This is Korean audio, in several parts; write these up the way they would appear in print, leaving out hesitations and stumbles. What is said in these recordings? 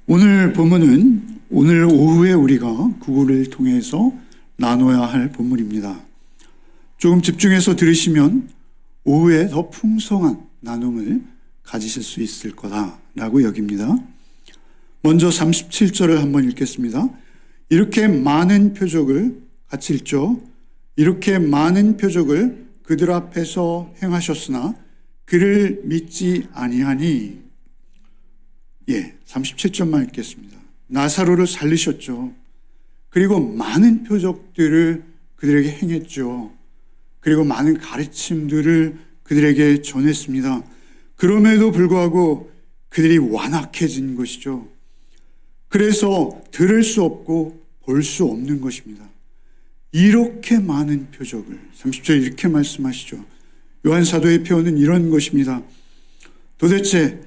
오늘 본문은 오늘 오후에 우리가 구글을 통해서 나눠야 할 본문입니다. 조금 집중해서 들으시면 오후에 더 풍성한 나눔을 가지실 수 있을 거다라고 여깁니다. 먼저 37절을 한번 읽겠습니다. 이렇게 많은 표적을 같이 읽죠. 이렇게 많은 표적을 그들 앞에서 행하셨으나 그를 믿지 아니하니. 37절만 읽겠습니다. 나사로를 살리셨죠. 그리고 많은 표적들을 그들에게 행했죠. 그리고 많은 가르침들을 그들에게 전했습니다. 그럼에도 불구하고 그들이 완악해진 것이죠. 그래서 들을 수 없고 볼 수 없는 것입니다. 이렇게 많은 표적을 30절 이렇게 말씀하시죠. 요한 사도의 표현은 이런 것입니다. 도대체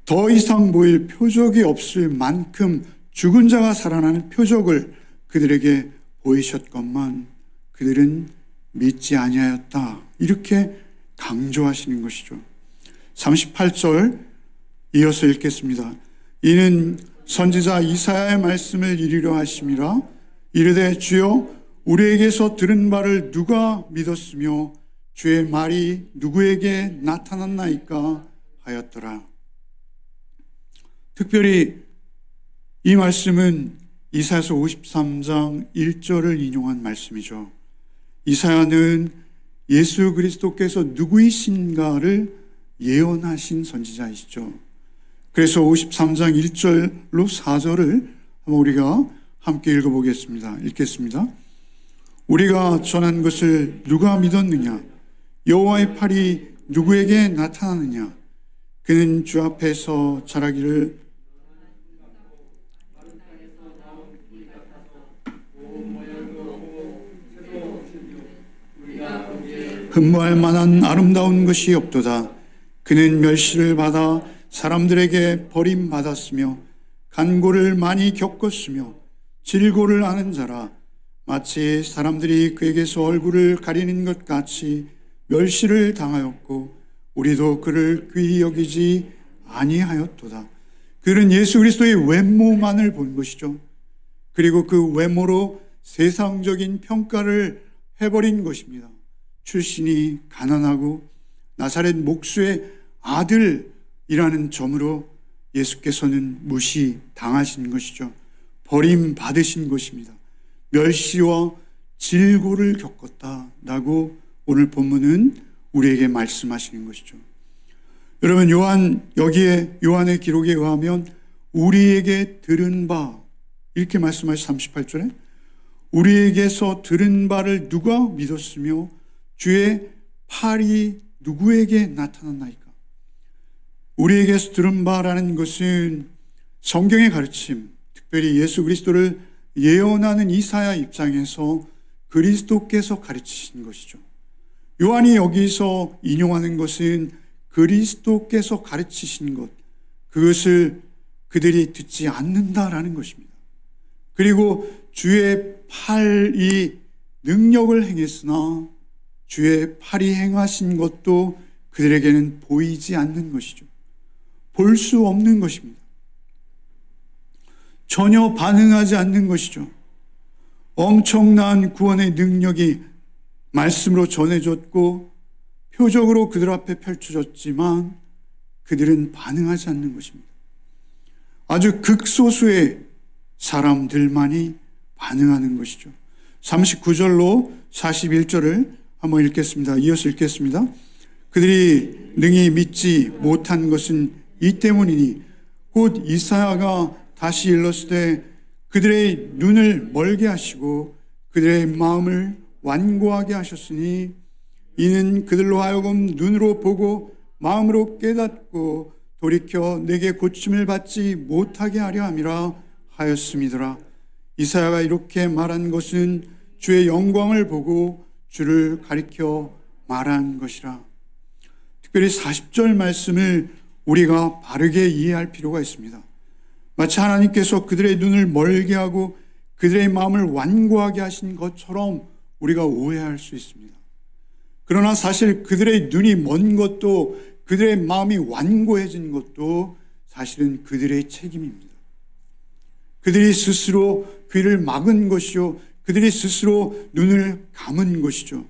더 이상 보일 표적이 없을 만큼 죽은 자가 살아나는 표적을 그들에게 보이셨건만 그들은 믿지 아니하였다. 이렇게 강조하시는 것이죠. 38절 이어서 읽겠습니다. 이는 선지자 이사야의 말씀을 이루려 하심이라. 이르되 주여 우리에게서 들은 바를 누가 믿었으며 주의 말이 누구에게 나타났나이까 하였더라. 특별히 이 말씀은 이사야서 53장 1절을 인용한 말씀이죠. 이사야는 예수 그리스도께서 누구이신가를 예언하신 선지자이시죠. 그래서 53장 1절로 4절을 우리가 함께 읽어보겠습니다. 읽겠습니다. 우리가 전한 것을 누가 믿었느냐? 여호와의 팔이 누구에게 나타나느냐? 그는 주 앞에서 자라기를 흠모할 만한 아름다운 것이 없도다. 그는 멸시를 받아 사람들에게 버림받았으며 간고를 많이 겪었으며 질고를 아는 자라. 마치 사람들이 그에게서 얼굴을 가리는 것 같이 멸시를 당하였고 우리도 그를 귀히 여기지 아니하였도다. 그는 예수 그리스도의 외모만을 본 것이죠. 그리고 그 외모로 세상적인 평가를 해버린 것입니다. 출신이 가난하고 나사렛 목수의 아들이라는 점으로 예수께서는 무시당하신 것이죠. 버림받으신 것입니다. 멸시와 질고를 겪었다라고 오늘 본문은 우리에게 말씀하시는 것이죠. 여러분, 여기에 요한의 기록에 의하면 우리에게 들은 바, 이렇게 말씀하시 38절에 우리에게서 들은 바를 누가 믿었으며 주의 팔이 누구에게 나타났나이까? 우리에게서 들은 바라는 것은 성경의 가르침, 특별히 예수 그리스도를 예언하는 이사야 입장에서 그리스도께서 가르치신 것이죠. 요한이 여기서 인용하는 것은 그리스도께서 가르치신 것, 그것을 그들이 듣지 않는다라는 것입니다. 그리고 주의 팔이 능력을 행했으나 주의 팔이 행하신 것도 그들에게는 보이지 않는 것이죠. 볼 수 없는 것입니다. 전혀 반응하지 않는 것이죠. 엄청난 구원의 능력이 말씀으로 전해졌고 표적으로 그들 앞에 펼쳐졌지만 그들은 반응하지 않는 것입니다. 아주 극소수의 사람들만이 반응하는 것이죠. 39절로 41절을 한번 읽겠습니다. 이어서 읽겠습니다. 그들이 능히 믿지 못한 것은 이 때문이니 곧 이사야가 다시 일렀으되 그들의 눈을 멀게 하시고 그들의 마음을 완고하게 하셨으니 이는 그들로 하여금 눈으로 보고 마음으로 깨닫고 돌이켜 내게 고침을 받지 못하게 하려 함이라 하였음이더라. 이사야가 이렇게 말한 것은 주의 영광을 보고 주를 가리켜 말한 것이라. 특별히 40절 말씀을 우리가 바르게 이해할 필요가 있습니다. 마치 하나님께서 그들의 눈을 멀게 하고 그들의 마음을 완고하게 하신 것처럼 우리가 오해할 수 있습니다. 그러나 사실 그들의 눈이 먼 것도 그들의 마음이 완고해진 것도 사실은 그들의 책임입니다. 그들이 스스로 귀를 막은 것이요, 그들이 스스로 눈을 감은 것이죠.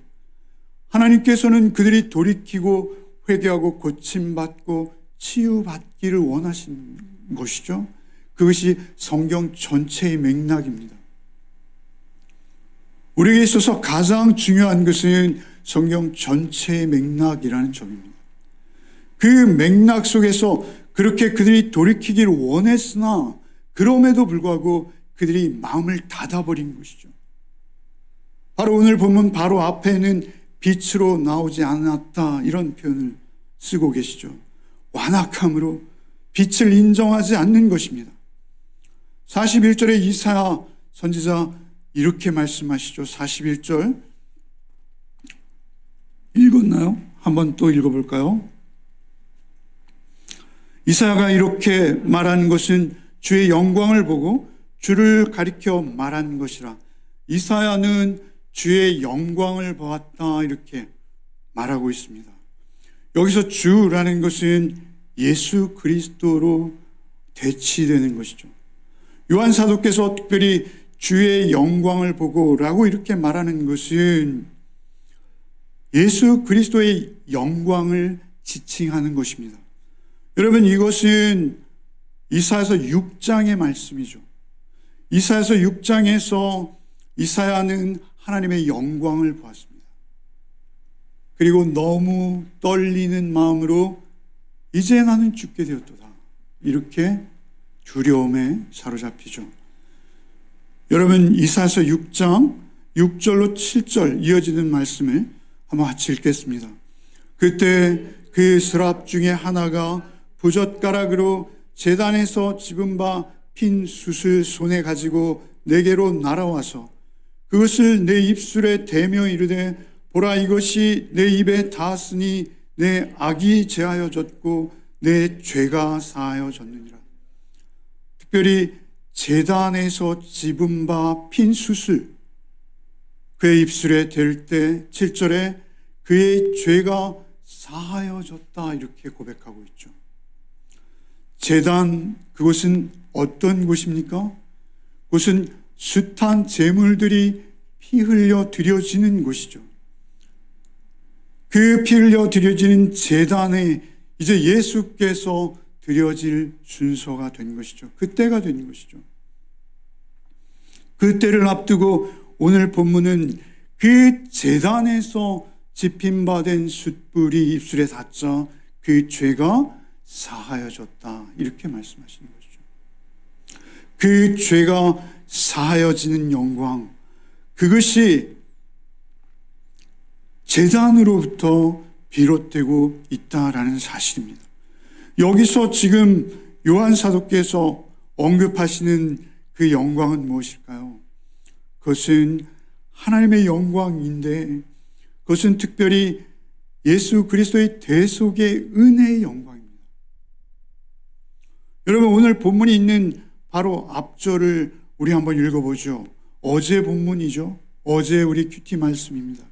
하나님께서는 그들이 돌이키고 회개하고 고침받고 치유받기를 원하신 것이죠. 그것이 성경 전체의 맥락입니다. 우리에게 있어서 가장 중요한 것은 성경 전체의 맥락이라는 점입니다. 그 맥락 속에서 그렇게 그들이 돌이키기를 원했으나 그럼에도 불구하고 그들이 마음을 닫아버린 것이죠. 바로 오늘 본문 바로 앞에는 빛으로 나오지 않았다, 이런 표현을 쓰고 계시죠. 완악함으로 빛을 인정하지 않는 것입니다. 41절에 이사야 선지자 이렇게 말씀하시죠. 41절 읽었나요? 한번 또 읽어볼까요? 이사야가 이렇게 말한 것은 주의 영광을 보고 주를 가리켜 말한 것이라. 이사야는 주의 영광을 보았다, 이렇게 말하고 있습니다. 여기서 주라는 것은 예수 그리스도로 대치되는 것이죠. 요한 사도께서 특별히 주의 영광을 보고 라고 이렇게 말하는 것은 예수 그리스도의 영광을 지칭하는 것입니다. 여러분, 이것은 이사야서 6장의 말씀이죠. 이사야서 6장에서 이사야는 하나님의 영광을 보았습니다. 그리고 너무 떨리는 마음으로 이제 나는 죽게 되었도다, 이렇게 두려움에 사로잡히죠. 여러분, 이사야서 6장 6절로 7절 이어지는 말씀을 한번 같이 읽겠습니다. 그때 그 스랍 중에 하나가 부젓가락으로 제단에서 집은 바 핀 숯을 손에 가지고 내게로 날아와서 그것을 내 입술에 대며 이르되 보라, 이것이 내 입에 닿았으니 내 악이 제하여졌고 내 죄가 사하여졌느니라. 특별히 제단에서 집은 바 핀 숯을 그의 입술에 댈 때 7절에 그의 죄가 사하여졌다, 이렇게 고백하고 있죠. 제단, 그것은 어떤 곳입니까? 그것은 숱한 제물들이 피 흘려 드려지는 곳이죠. 그 피 흘려 드려지는 제단에 이제 예수께서 드려질 순서가 된 것이죠. 그때가 된 것이죠. 그때를 앞두고 오늘 본문은 그 제단에서 집힌바된 숯불이 입술에 닿자 그 죄가 사하여졌다, 이렇게 말씀하시는 것이죠. 그 죄가 사하여지는 영광, 그것이 제단으로부터 비롯되고 있다라는 사실입니다. 여기서 지금 요한 사도께서 언급하시는 그 영광은 무엇일까요? 그것은 하나님의 영광인데 그것은 특별히 예수 그리스도의 대속의 은혜의 영광입니다. 여러분, 오늘 본문이 있는 바로 앞절을 우리 한번 읽어보죠. 어제 본문이죠. 어제 우리 큐티 말씀입니다.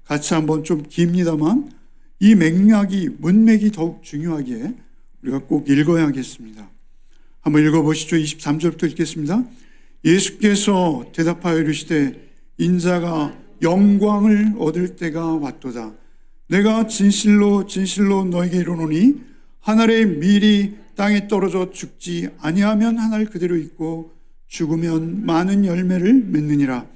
같이 한번 좀 깁니다만 이 맥락이, 문맥이 더욱 중요하기에 우리가 꼭 읽어야겠습니다. 한번 읽어보시죠. 23절부터 읽겠습니다. 예수께서 대답하여 이르시되 인자가 영광을 얻을 때가 왔도다. 내가 진실로 진실로 너에게 이르노니 하늘의 밀이 땅에 떨어져 죽지 아니하면 하늘 그대로 있고 죽으면 많은 열매를 맺느니라.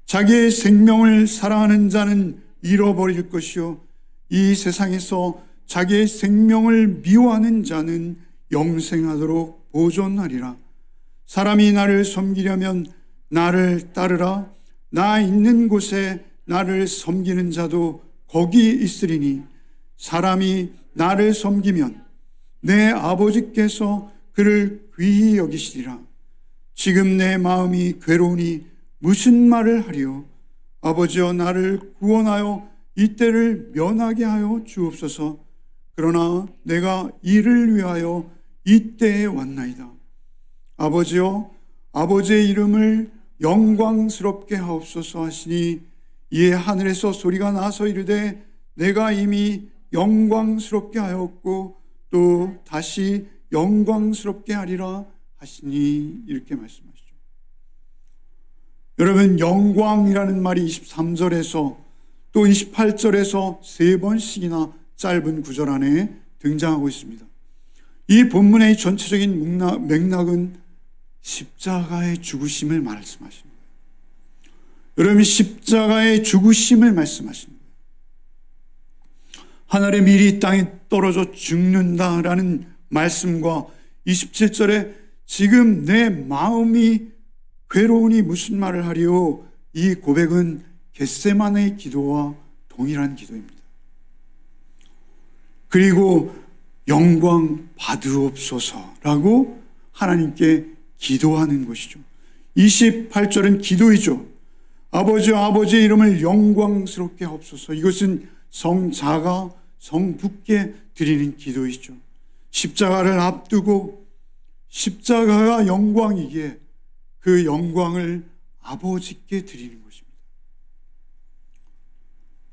자기의 생명을 사랑하는 자는 잃어버릴 것이요 이 세상에서 자기의 생명을 미워하는 자는 영생하도록 보존하리라. 사람이 나를 섬기려면 나를 따르라. 나 있는 곳에 나를 섬기는 자도 거기 있으리니 사람이 나를 섬기면 내 아버지께서 그를 귀히 여기시리라. 지금 내 마음이 괴로우니 무슨 말을 하리요? 아버지여, 나를 구원하여 이때를 면하게 하여 주옵소서. 그러나 내가 이를 위하여 이때에 왔나이다. 아버지여, 아버지의 이름을 영광스럽게 하옵소서 하시니 이에 하늘에서 소리가 나서 이르되 내가 이미 영광스럽게 하였고 또 다시 영광스럽게 하리라 하시니 이렇게 말씀하시죠. 여러분, 영광이라는 말이 23절에서 또 28절에서 세 번씩이나 짧은 구절 안에 등장하고 있습니다. 이 본문의 전체적인 맥락은 십자가의 죽으심을 말씀하시는 거예요. 여러분, 십자가의 죽으심을 말씀하시는 거예요. 하늘의 밀이 이 땅에 떨어져 죽는다라는 말씀과 27절에 지금 내 마음이 괴로우니 무슨 말을 하리요, 이 고백은 겟세마네의 기도와 동일한 기도입니다. 그리고 영광 받으옵소서라고 하나님께 기도하는 것이죠. 28절은 기도이죠. 아버지의 이름을 영광스럽게 하옵소서. 이것은 성자가 성부께 드리는 기도이죠. 십자가를 앞두고 십자가가 영광이기에 그 영광을 아버지께 드리는 것입니다.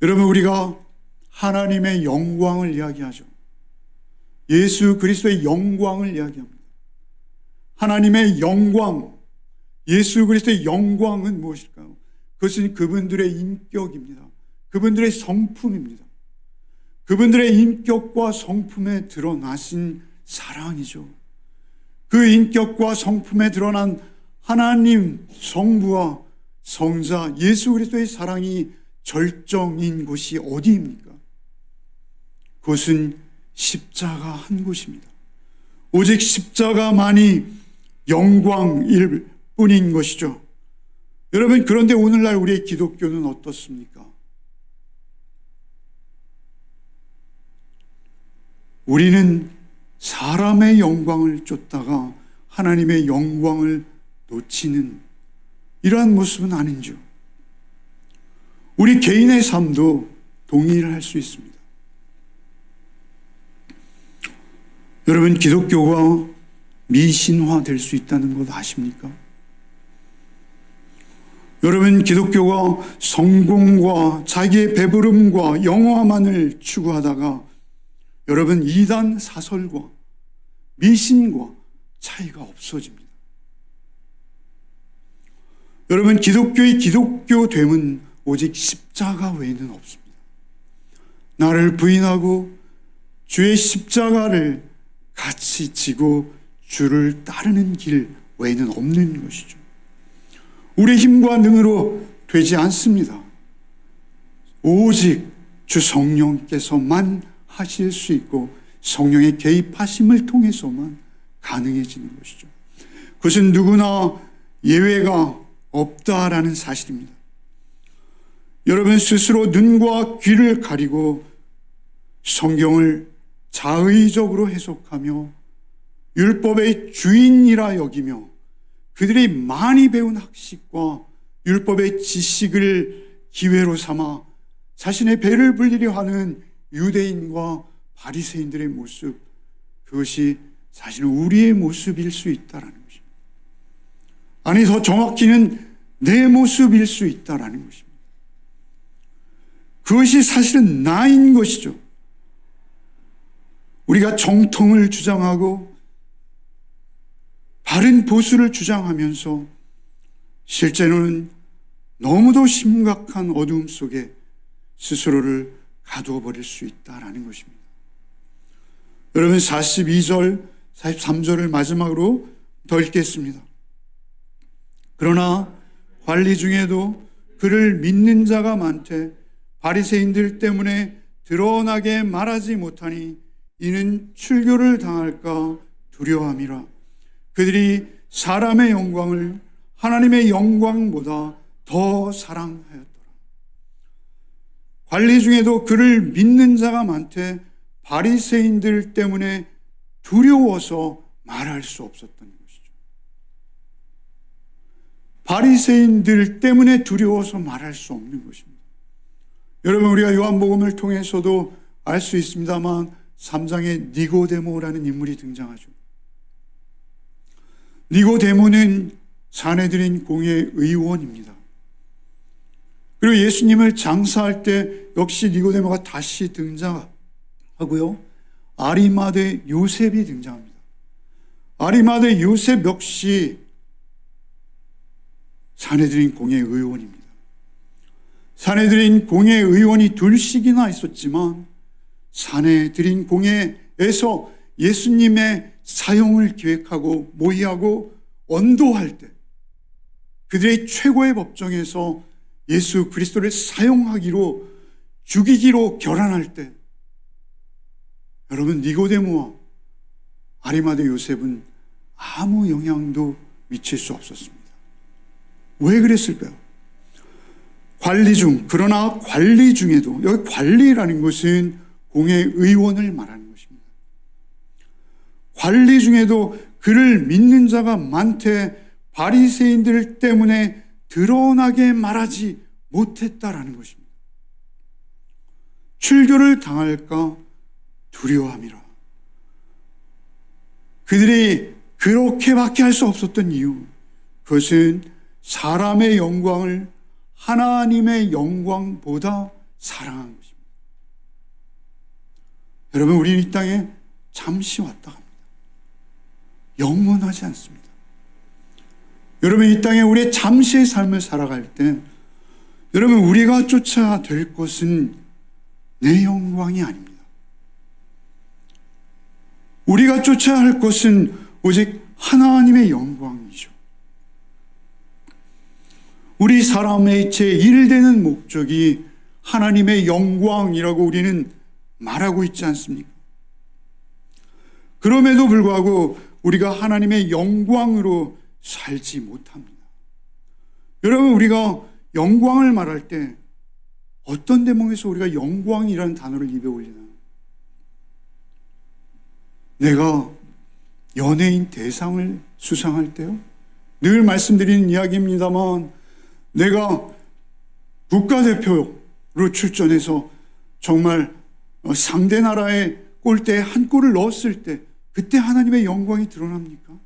여러분, 우리가 하나님의 영광을 이야기하죠. 예수 그리스도의 영광을 이야기합니다. 하나님의 영광, 예수 그리스도의 영광은 무엇일까요? 그것은 그분들의 인격입니다. 그분들의 성품입니다. 그분들의 인격과 성품에 드러나신 사랑이죠. 그 인격과 성품에 드러난 하나님 성부와 성자 예수 그리스도의 사랑이 절정인 곳이 어디입니까? 그것은 십자가 한 곳입니다. 오직 십자가만이 영광일 뿐인 것이죠. 여러분, 그런데 오늘날 우리의 기독교는 어떻습니까? 우리는 사람의 영광을 쫓다가 하나님의 영광을 놓치는 이러한 모습은 아닌지요. 우리 개인의 삶도 동일할 수 있습니다. 여러분, 기독교가 미신화될 수 있다는 것 아십니까? 여러분, 기독교가 성공과 자기의 배부름과 영화만을 추구하다가 여러분, 이단 사설과 미신과 차이가 없어집니다. 여러분, 기독교의 기독교됨은 오직 십자가 외에는 없습니다. 나를 부인하고 주의 십자가를 같이 지고 주를 따르는 길 외에는 없는 것이죠. 우리의 힘과 능으로 되지 않습니다. 오직 주 성령께서만 하실 수 있고 성령의 개입하심을 통해서만 가능해지는 것이죠. 그것은 누구나 예외가 없다라는 사실입니다. 여러분, 스스로 눈과 귀를 가리고 성경을 자의적으로 해석하며 율법의 주인이라 여기며 그들이 많이 배운 학식과 율법의 지식을 기회로 삼아 자신의 배를 불리려 하는 유대인과 바리새인들의 모습, 그것이 사실은 우리의 모습일 수 있다라는 것입니다. 아니, 더 정확히는 내 모습일 수 있다라는 것입니다. 그것이 사실은 나인 것이죠. 우리가 정통을 주장하고 바른 보수를 주장하면서 실제로는 너무도 심각한 어두움 속에 스스로를 가두어 버릴 수 있다라는 것입니다. 여러분, 42절, 43절을 마지막으로 더 읽겠습니다. 그러나 관리 중에도 그를 믿는 자가 많되 바리새인들 때문에 드러나게 말하지 못하니 이는 출교를 당할까 두려워함이라. 그들이 사람의 영광을 하나님의 영광보다 더 사랑하였더라. 관리 중에도 그를 믿는 자가 많되 바리새인들 때문에 두려워서 말할 수 없었던 것이죠. 바리새인들 때문에 두려워서 말할 수 없는 것입니다. 여러분, 우리가 요한복음을 통해서도 알 수 있습니다만 3장에 니고데모라는 인물이 등장하죠. 니고데모는 사내들인 공의 의원입니다. 그리고 예수님을 장사할 때 역시 니고데모가 다시 등장하고요. 아리마대 요셉이 등장합니다. 아리마대 요셉 역시 산헤드린 공회 의원입니다. 산헤드린 공회 의원이 둘씩이나 있었지만 산헤드린 공회에서 예수님의 사형을 기획하고 모의하고 언도할 때, 그들의 최고의 법정에서 예수 그리스도를 사형하기로, 죽이기로 결안할 때, 여러분, 니고데모와 아리마대 요셉은 아무 영향도 미칠 수 없었습니다. 왜 그랬을까요? 그러나 관리 중에도, 여기 관리라는 것은 공회의원을 말하는 것입니다. 관리 중에도 그를 믿는 자가 많되 바리새인들 때문에 드러나게 말하지 못했다라는 것입니다. 출교를 당할까 두려워함이라. 그들이 그렇게밖에 할 수 없었던 이유, 그것은 사람의 영광을 하나님의 영광보다 사랑한 것입니다. 여러분, 우리는 이 땅에 잠시 왔다 갑니다. 영원하지 않습니다. 여러분, 이 땅에 우리의 잠시의 삶을 살아갈 때, 여러분, 우리가 쫓아야 될 것은 내 영광이 아닙니다. 우리가 쫓아야 할 것은 오직 하나님의 영광이죠. 우리 사람의 제1되는 목적이 하나님의 영광이라고 우리는 말하고 있지 않습니까? 그럼에도 불구하고 우리가 하나님의 영광으로 살지 못합니다. 여러분, 우리가 영광을 말할 때 어떤 대목에서 우리가 영광이라는 단어를 입에 올리나요? 내가 연예인 대상을 수상할 때요? 늘 말씀드리는 이야기입니다만, 내가 국가대표로 출전해서 정말 상대 나라의 골대에 한 골을 넣었을 때, 그때 하나님의 영광이 드러납니까?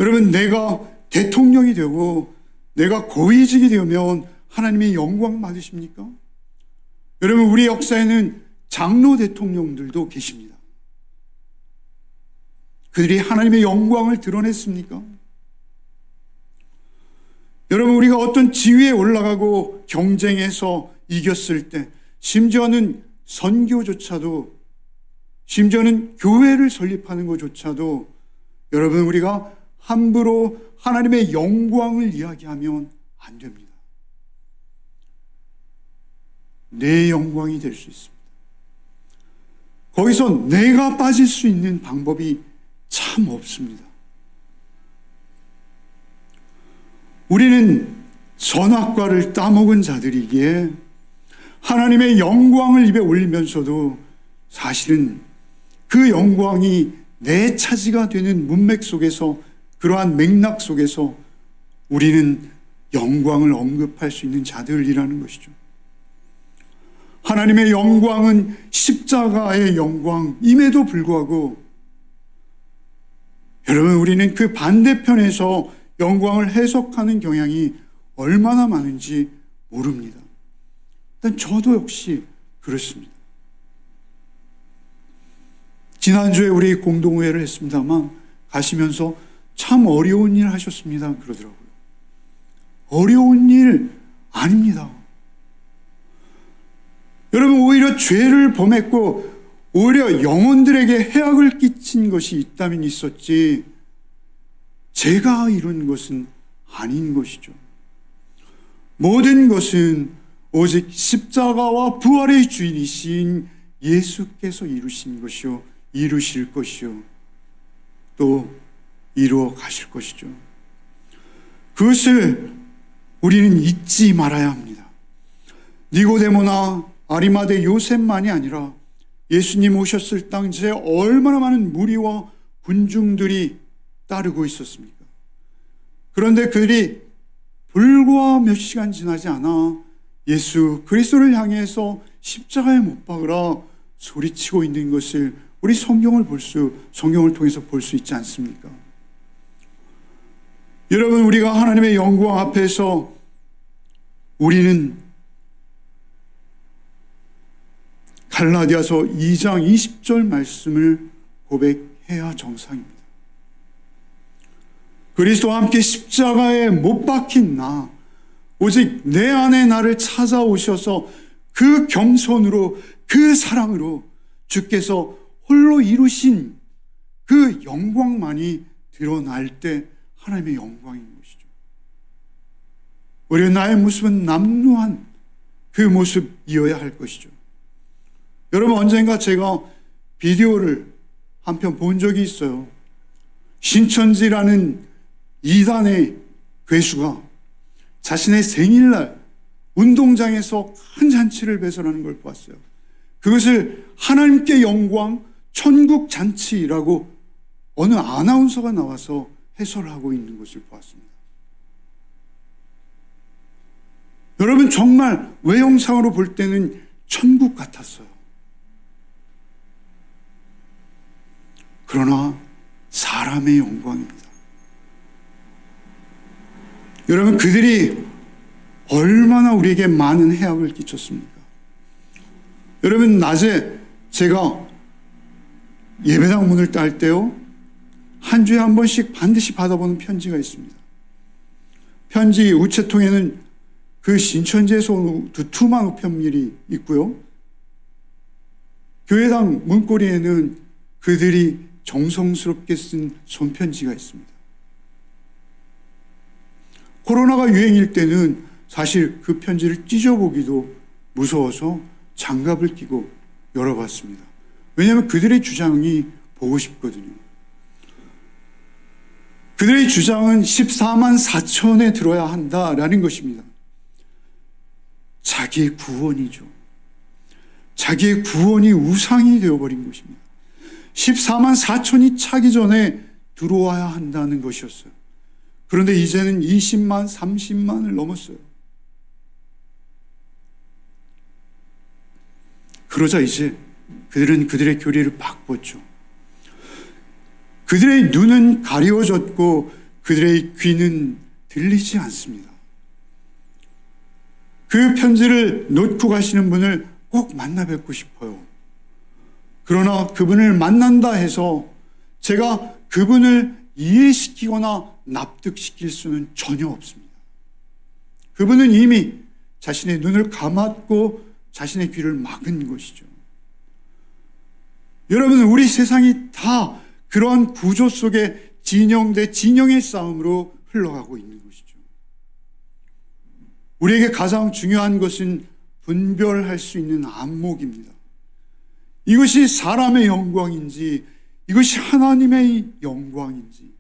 여러분, 내가 대통령이 되고 내가 고위직이 되면 하나님의 영광 받으십니까? 여러분, 우리 역사에는 장로 대통령들도 계십니다. 그들이 하나님의 영광을 드러냈습니까? 여러분, 우리가 어떤 지위에 올라가고 경쟁에서 이겼을 때, 심지어는 선교조차도, 심지어는 교회를 설립하는 것조차도, 여러분, 우리가 함부로 하나님의 영광을 이야기하면 안 됩니다. 내 영광이 될 수 있습니다. 거기서 내가 빠질 수 있는 방법이 참 없습니다. 우리는 선악과를 따먹은 자들이기에 하나님의 영광을 입에 올리면서도 사실은 그 영광이 내 차지가 되는 문맥 속에서, 그러한 맥락 속에서 우리는 영광을 언급할 수 있는 자들이라는 것이죠. 하나님의 영광은 십자가의 영광임에도 불구하고, 여러분, 우리는 그 반대편에서 영광을 해석하는 경향이 얼마나 많은지 모릅니다. 일단 저도 역시 그렇습니다. 지난주에 우리 공동회를 했습니다만, 가시면서 참 어려운 일 하셨습니다 그러더라고요. 어려운 일 아닙니다. 여러분, 오히려 죄를 범했고 오히려 영혼들에게 해악을 끼친 것이 있다면 있었지, 제가 이룬 것은 아닌 것이죠. 모든 것은 오직 십자가와 부활의 주인이신 예수께서 이루신 것이요, 이루실 것이요, 또 이루어 가실 것이죠. 그것을 우리는 잊지 말아야 합니다. 니고데모나 아리마대 요셉만이 아니라 예수님 오셨을 당시에 얼마나 많은 무리와 군중들이 따르고 있었습니까? 그런데 그들이 불과 몇 시간 지나지 않아 예수 그리스도를 향해서 십자가에 못 박으라 소리치고 있는 것을 우리 성경을 통해서 볼 수 있지 않습니까? 여러분, 우리가 하나님의 영광 앞에서 우리는 갈라디아서 2장 20절 말씀을 고백해야 해야 정상입니다. 그리스도와 함께 십자가에 못 박힌 나, 오직 내 안에 나를 찾아오셔서 그 겸손으로, 그 사랑으로 주께서 홀로 이루신 그 영광만이 드러날 때 하나님의 영광인 것이죠. 오히려 나의 모습은 남루한 그 모습이어야 할 것이죠. 여러분, 언젠가 제가 비디오를 한 편 본 적이 있어요. 신천지라는 이단의 괴수가 자신의 생일날 운동장에서 큰 잔치를 배설하는 걸 보았어요. 그것을 하나님께 영광, 천국 잔치라고 어느 아나운서가 나와서 해설하고 있는 것을 보았습니다. 여러분, 정말 외형상으로 볼 때는 천국 같았어요. 그러나 사람의 영광입니다. 여러분, 그들이 얼마나 우리에게 많은 해악을 끼쳤습니까? 여러분, 낮에 제가 예배당 문을 딸 때요, 한 주에 한 번씩 반드시 받아보는 편지가 있습니다. 편지 우체통에는 그 신천지에서 온 두툼한 우편물이 있고요, 교회당 문고리에는 그들이 정성스럽게 쓴 손편지가 있습니다. 코로나가 유행일 때는 사실 그 편지를 찢어보기도 무서워서 장갑을 끼고 열어봤습니다. 왜냐하면 그들의 주장이 보고 싶거든요. 그들의 주장은 14만 4천에 들어야 한다라는 것입니다. 자기의 구원이죠. 자기의 구원이 우상이 되어버린 것입니다. 14만 4천이 차기 전에 들어와야 한다는 것이었어요. 그런데 이제는 20만, 30만을 넘었어요. 그러자 이제 그들은 그들의 교리를 바꿨죠. 그들의 눈은 가려졌고 그들의 귀는 들리지 않습니다. 그 편지를 놓고 가시는 분을 꼭 만나 뵙고 싶어요. 그러나 그분을 만난다 해서 제가 그분을 이해시키거나 납득시킬 수는 전혀 없습니다. 그분은 이미 자신의 눈을 감았고 자신의 귀를 막은 것이죠. 여러분, 우리 세상이 다 그러한 구조 속에 진영 대 진영의 싸움으로 흘러가고 있는 것이죠. 우리에게 가장 중요한 것은 분별할 수 있는 안목입니다. 이것이 사람의 영광인지, 이것이 하나님의 영광인지,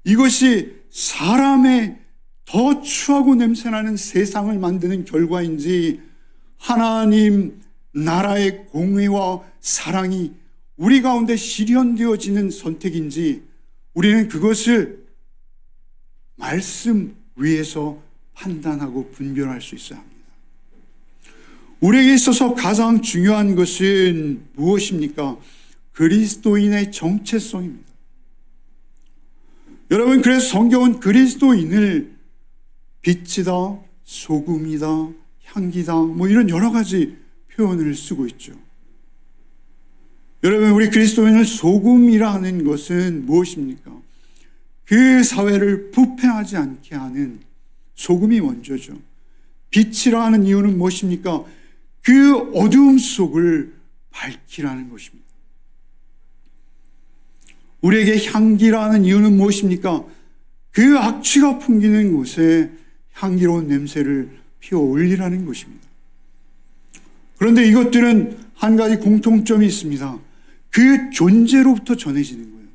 이것이 사람의 더 추하고 냄새나는 세상을 만드는 결과인지, 하나님 나라의 공의와 사랑이 우리 가운데 실현되어지는 선택인지, 우리는 그것을 말씀 위에서 판단하고 분별할 수 있어야 합니다. 우리에게 있어서 가장 중요한 것은 무엇입니까? 그리스도인의 정체성입니다. 여러분, 그래서 성경은 그리스도인을 빛이다, 소금이다, 향기다, 이런 여러 가지 표현을 쓰고 있죠. 여러분, 우리 그리스도인을 소금이라 하는 것은 무엇입니까? 그 사회를 부패하지 않게 하는 소금이 먼저죠. 빛이라 하는 이유는 무엇입니까? 그 어두움 속을 밝히라는 것입니다. 우리에게 향기라는 이유는 무엇입니까? 그 악취가 풍기는 곳에 향기로운 냄새를 피워 올리라는 것입니다. 그런데 이것들은 한 가지 공통점이 있습니다. 그 존재로부터 전해지는 거예요.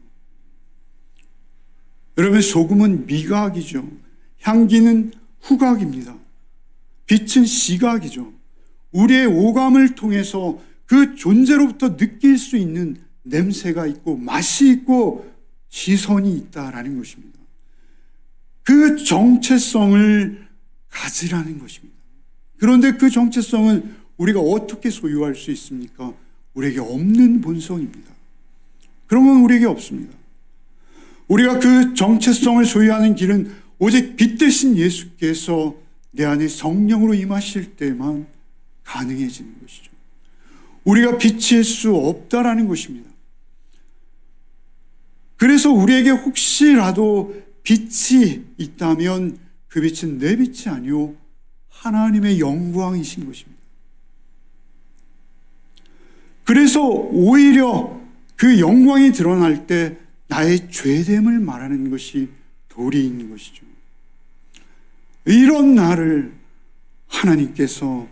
여러분, 소금은 미각이죠. 향기는 후각입니다. 빛은 시각이죠. 우리의 오감을 통해서 그 존재로부터 느낄 수 있는 냄새가 있고 맛이 있고 시선이 있다라는 것입니다. 그 정체성을 가지라는 것입니다. 그런데 그 정체성은 우리가 어떻게 소유할 수 있습니까? 우리에게 없는 본성입니다. 그런 건 우리에게 없습니다. 우리가 그 정체성을 소유하는 길은 오직 빛 대신 예수께서 내 안에 성령으로 임하실 때만 가능해지는 것이죠. 우리가 빛일 수 없다라는 것입니다. 그래서 우리에게 혹시라도 빛이 있다면 그 빛은 내 빛이 아니요 하나님의 영광이신 것입니다. 그래서 오히려 그 영광이 드러날 때 나의 죄됨을 말하는 것이 도리인 것이죠. 이런 나를 하나님께서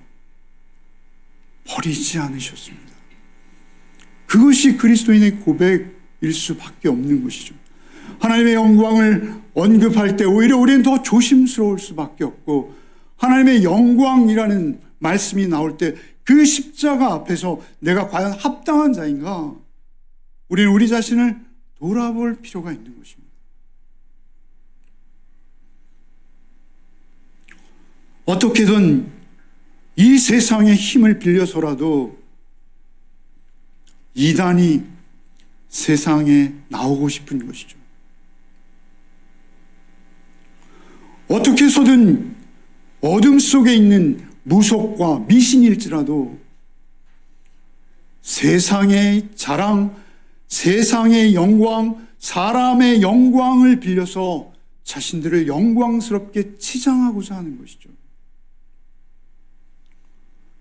버리지 않으셨습니다. 그것이 그리스도인의 고백일 수밖에 없는 것이죠. 하나님의 영광을 언급할 때 오히려 우리는 더 조심스러울 수밖에 없고, 하나님의 영광이라는 말씀이 나올 때 그 십자가 앞에서 내가 과연 합당한 자인가? 우리는 우리 자신을 돌아볼 필요가 있는 것입니다. 어떻게든 이 세상의 힘을 빌려서라도 이단이 세상에 나오고 싶은 것이죠. 어떻게 해서든 어둠 속에 있는 무속과 미신일지라도 세상의 자랑, 세상의 영광, 사람의 영광을 빌려서 자신들을 영광스럽게 치장하고자 하는 것이죠.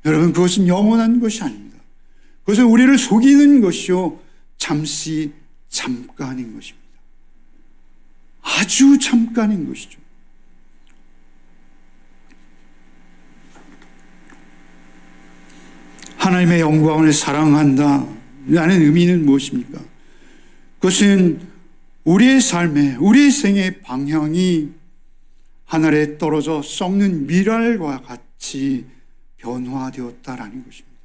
여러분, 그것은 영원한 것이 아닙니다. 그것은 우리를 속이는 것이요 잠시 잠깐인 것입니다. 아주 잠깐인 것이죠. 하나님의 영광을 사랑한다라는 의미는 무엇입니까? 그것은 우리의 삶의, 우리의 생의 방향이 하늘에 떨어져 썩는 밀알과 같이 변화되었다라는 것입니다.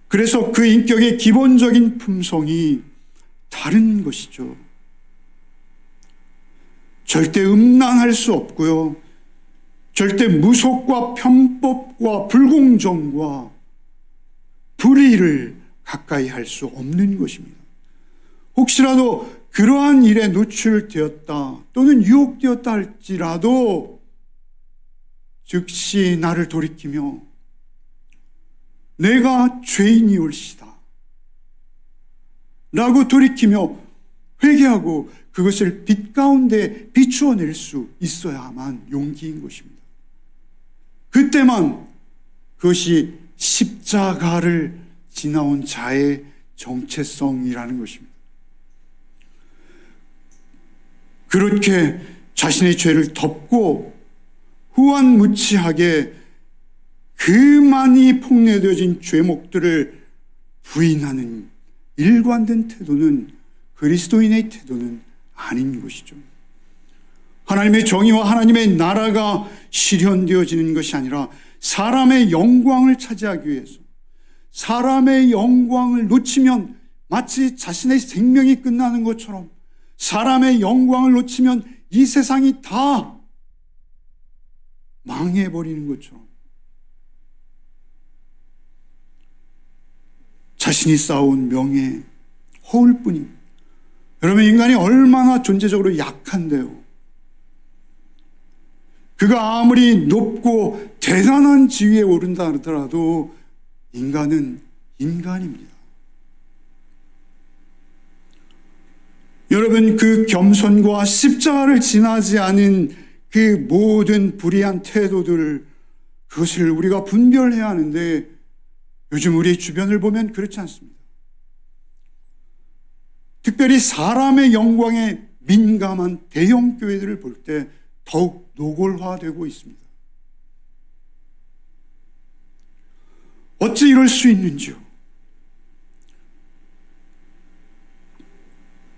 그래서 그 인격의 기본적인 품성이 다른 것이죠. 절대 음란할 수 없고요. 절대 무속과 편법과 불공정과 불의를 가까이 할 수 없는 것입니다. 혹시라도 그러한 일에 노출되었다 또는 유혹되었다 할지라도 즉시 나를 돌이키며 내가 죄인이올시다 라고 돌이키며 회개하고 그것을 빛 가운데 비추어낼 수 있어야만 용기인 것입니다. 그때만 그것이 십자가를 지나온 자의 정체성이라는 것입니다. 그렇게 자신의 죄를 덮고 후안무치하게 그 많이 폭로되어진 죄목들을 부인하는 일관된 태도는 그리스도인의 태도는 아닌 것이죠. 하나님의 정의와 하나님의 나라가 실현되어지는 것이 아니라 사람의 영광을 차지하기 위해서, 사람의 영광을 놓치면 마치 자신의 생명이 끝나는 것처럼, 사람의 영광을 놓치면 이 세상이 다 망해버리는 것처럼 자신이 쌓아온 명예, 허울 뿐입니다. 여러분, 인간이 얼마나 존재적으로 약한데요. 그가 아무리 높고 대단한 지위에 오른다 하더라도 인간은 인간입니다. 여러분, 그 겸손과 십자가를 지나지 않은 그 모든 불의한 태도들, 그것을 우리가 분별해야 하는데 요즘 우리 주변을 보면 그렇지 않습니다. 특별히 사람의 영광에 민감한 대형 교회들을 볼 때 더욱 노골화되고 있습니다. 어찌 이럴 수 있는지요?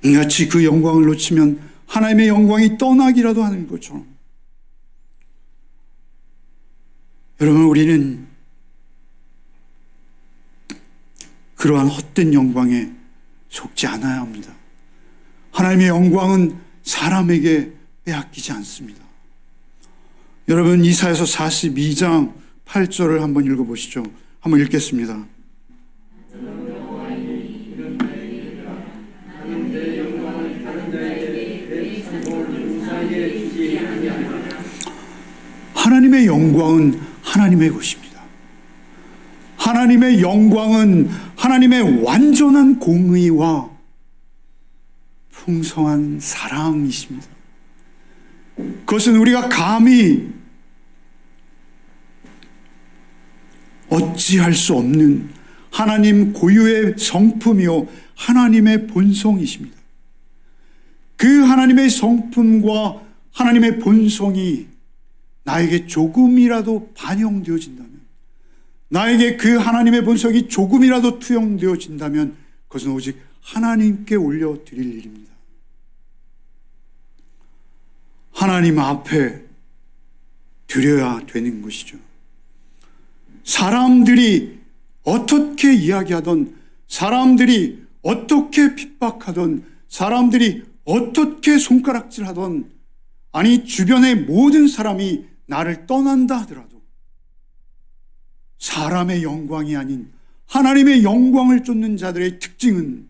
마치 그 영광을 놓치면 하나님의 영광이 떠나기라도 하는 것처럼. 여러분, 우리는 그러한 헛된 영광에 속지 않아야 합니다. 하나님의 영광은 사람에게 빼앗기지 않습니다. 여러분, 이사야서 42장 8절을 한번 읽어보시죠. 한번 읽겠습니다. 하나님의 영광은 하나님의 것입니다. 하나님의 영광은 하나님의 완전한 공의와 풍성한 사랑이십니다. 그것은 우리가 감히 어찌할 수 없는 하나님 고유의 성품이요 하나님의 본성이십니다. 그 하나님의 성품과 하나님의 본성이 나에게 조금이라도 반영되어진다면, 나에게 그 하나님의 본성이 조금이라도 투영되어진다면 그것은 오직 하나님께 올려드릴 일입니다. 하나님 앞에 드려야 되는 것이죠. 사람들이 어떻게 이야기하던, 사람들이 어떻게 핍박하던, 사람들이 어떻게 손가락질하던, 아니 주변의 모든 사람이 나를 떠난다 하더라도 사람의 영광이 아닌 하나님의 영광을 쫓는 자들의 특징은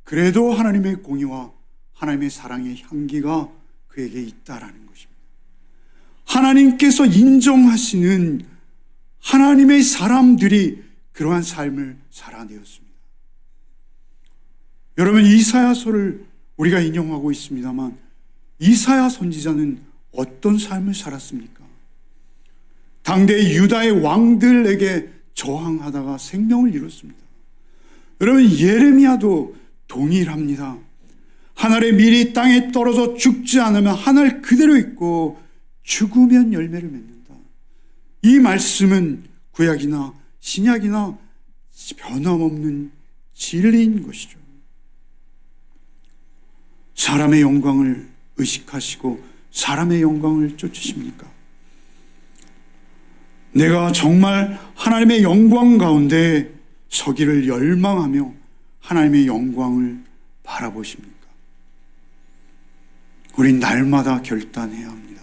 그래도 하나님의 공의와 하나님의 사랑의 향기가 그에게 있다라는 것입니다. 하나님께서 인정하시는 하나님의 사람들이 그러한 삶을 살아내었습니다. 여러분, 이사야서를 우리가 인용하고 있습니다만 이사야 선지자는 어떤 삶을 살았습니까? 당대 유다의 왕들에게 저항하다가 생명을 잃었습니다. 여러분, 예레미야도 동일합니다. 하늘의 밀이 땅에 떨어져 죽지 않으면 하늘 그대로 있고 죽으면 열매를 맺는다. 이 말씀은 구약이나 신약이나 변함없는 진리인 것이죠. 사람의 영광을 의식하시고 사람의 영광을 쫓으십니까? 내가 정말 하나님의 영광 가운데 서기를 열망하며 하나님의 영광을 바라보십니까? 우린 날마다 결단해야 합니다.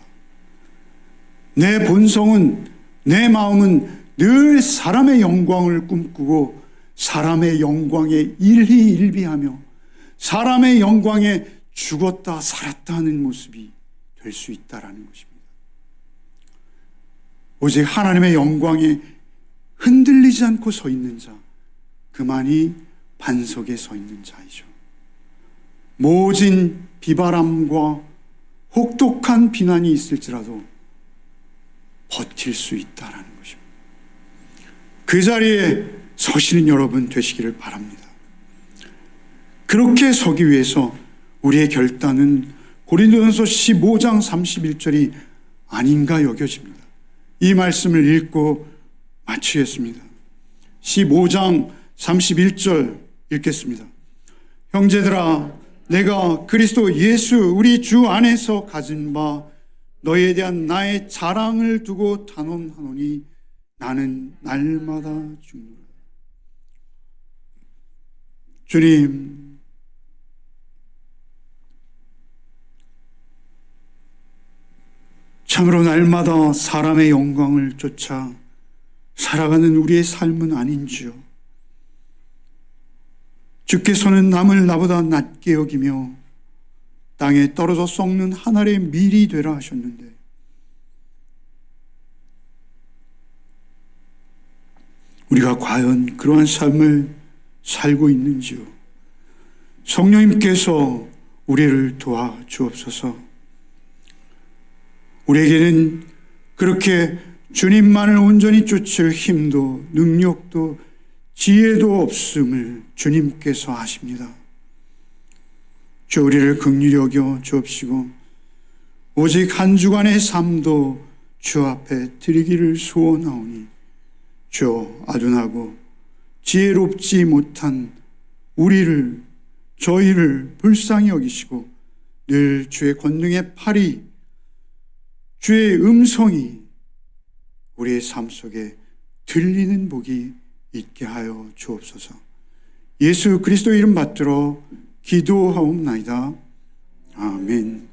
내 본성은, 내 마음은 늘 사람의 영광을 꿈꾸고 사람의 영광에 일희일비하며 사람의 영광에 죽었다 살았다 하는 모습이 될 수 있다라는 것입니다. 오직 하나님의 영광에 흔들리지 않고 서 있는 자, 그만이 반석에 서 있는 자이죠. 모진 비바람과 혹독한 비난이 있을지라도 버틸 수 있다라는 것입니다. 그 자리에 서시는 여러분 되시기를 바랍니다. 그렇게 서기 위해서 우리의 결단은 고린도전서 15장 31절이 아닌가 여겨집니다. 이 말씀을 읽고 마치겠습니다. 15장 31절 읽겠습니다. 형제들아, 내가 그리스도 예수 우리 주 안에서 가진 바 너희에 대한 나의 자랑을 두고 단언하노니 나는 날마다 죽노라. 주님, 참으로 날마다 사람의 영광을 쫓아 살아가는 우리의 삶은 아닌지요. 주께서는 남을 나보다 낮게 여기며 땅에 떨어져 썩는 한 알의 밀이 되라 하셨는데 우리가 과연 그러한 삶을 살고 있는지요. 성령님께서 우리를 도와주옵소서. 우리에게는 그렇게 주님만을 온전히 쫓을 힘도 능력도 지혜도 없음을 주님께서 아십니다. 주 우리를 긍휼히 여겨 주옵시고 오직 한 주간의 삶도 주 앞에 드리기를 소원하오니 주 아둔하고 지혜롭지 못한 저희를 불쌍히 여기시고 늘 주의 권능의 팔이 주의 음성이 우리의 삶 속에 들리는 복이 있게 하여 주옵소서. 예수 그리스도 이름 받들어 기도하옵나이다. 아멘.